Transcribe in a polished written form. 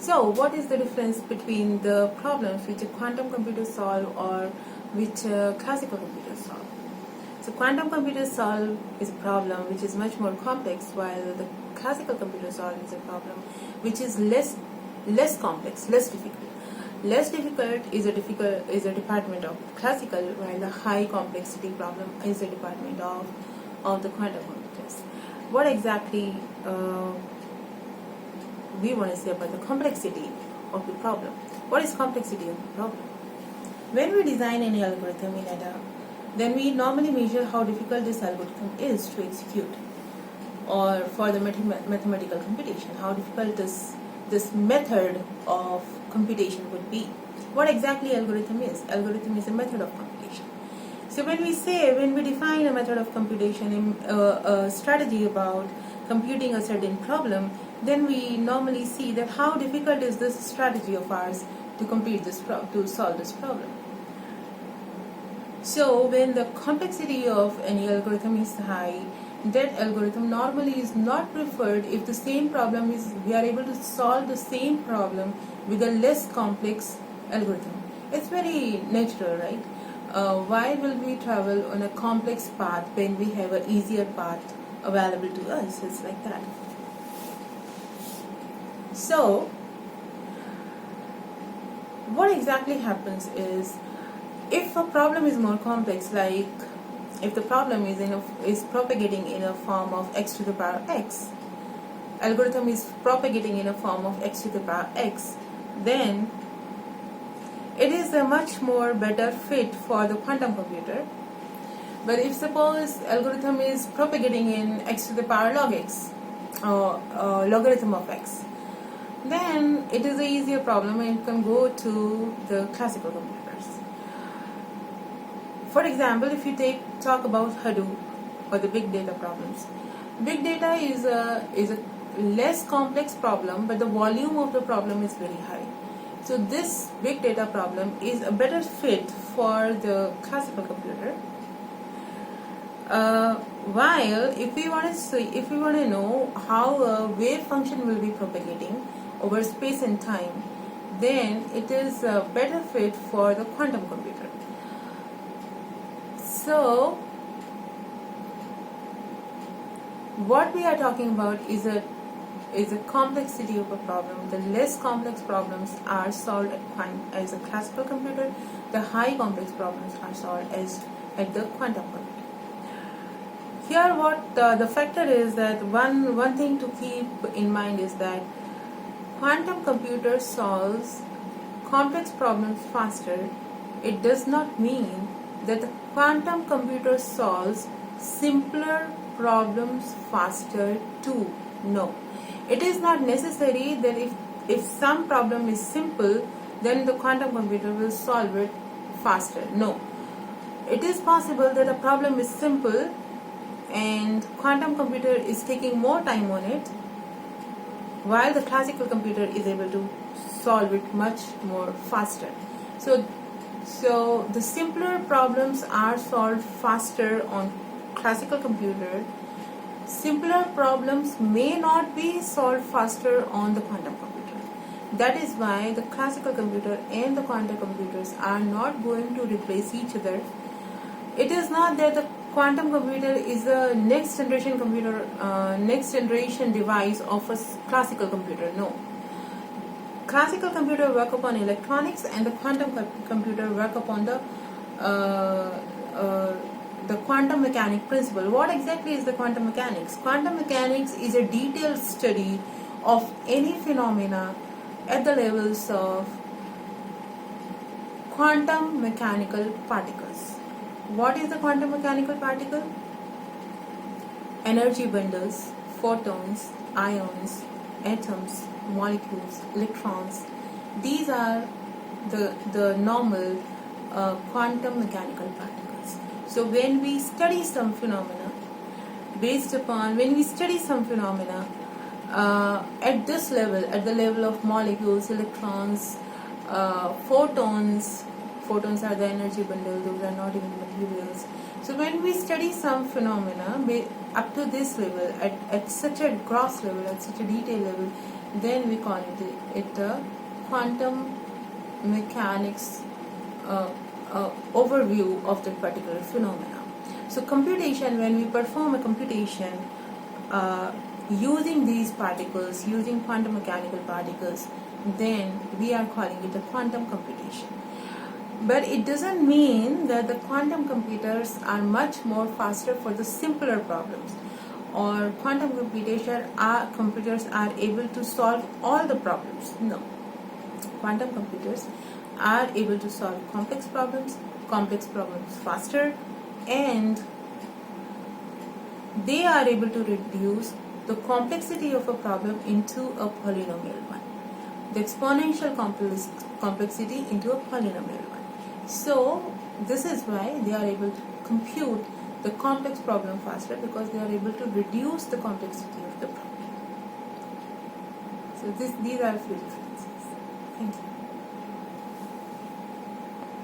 So, what is the difference between the problems which a quantum computer solve or which classical computers solve? So, quantum computers solve is a problem which is much more complex, while the classical computer solve is a problem which is less complex, less difficult. Less difficult is a department of classical, while the high complexity problem is a department of the quantum computers. What exactly we want to say about the complexity of the problem? What is complexity of the problem? When we design any algorithm in ADA, then we normally measure how difficult this algorithm is to execute, or for the mathematical computation, how difficult this method of computation would be. What exactly algorithm is? Algorithm is a method of computation. So when we define a method of computation, a strategy about computing a certain problem, then we normally see that how difficult is this strategy of ours to to solve this problem. So when the complexity of any algorithm is high, that algorithm normally is not preferred if the same problem we are able to solve the same problem with a less complex algorithm. It's very natural, right? Why will we travel on a complex path when we have an easier path available to us? It's like that. So what exactly happens is, if a problem is more complex, like if the problem is propagating in a form of x to the power x, algorithm is propagating in a form of x to the power x, then it is a much more better fit for the quantum computer. But if suppose algorithm is propagating in x to the power log x, or logarithm of x, then it is an easier problem and it can go to the classical computers. For example, if you talk about Hadoop or the big data problems, big data is a less complex problem, but the volume of the problem is very high. So this big data problem is a better fit for the classical computer. While if we want to know how a wave function will be propagating over space and time, then it is a better fit for the quantum computer. So what we are talking about is a complexity of a problem. The less complex problems are solved as a classical computer. The high complex problems are solved at the quantum computer. Here, what the factor is that one thing to keep in mind is that quantum computer solves complex problems faster. It does not mean that the quantum computer solves simpler problems faster too. No. It is not necessary that if some problem is simple, then the quantum computer will solve it faster. No. It is possible that a problem is simple and quantum computer is taking more time on it, while the classical computer is able to solve it much more faster. So the simpler problems are solved faster on classical computer. Simpler problems may not be solved faster on the quantum computer. That is why the classical computer and the quantum computers are not going to replace each other. It is not that the quantum computer is a next generation computer, next generation device of a classical computer. No. Classical computer work upon electronics, and the quantum computer work upon the quantum mechanics principle. What exactly is the quantum mechanics? Quantum mechanics is a detailed study of any phenomena at the levels of quantum mechanical particles. What is the quantum mechanical particle? Energy bundles, photons, ions, atoms, molecules, electrons. These are the normal quantum mechanical particles. So when we study some phenomena, at this level, at the level of molecules, electrons, photons are the energy bundle, those are not even materials. So when we study some phenomena up to this level, at such a gross level, at such a detailed level, then we call it a quantum mechanics overview of the particular phenomena. So computation, when we perform a computation using these particles, using quantum mechanical particles, then we are calling it a quantum computation. But it doesn't mean that the quantum computers are much more faster for the simpler problems, or quantum computers are able to solve all the problems. No. Quantum computers are able to solve complex problems faster, and they are able to reduce the complexity of a problem into a polynomial one, the exponential complexity into a polynomial one. So this is why they are able to compute the complex problem faster, because they are able to reduce the complexity of the problem. So these are a few differences. Thank you.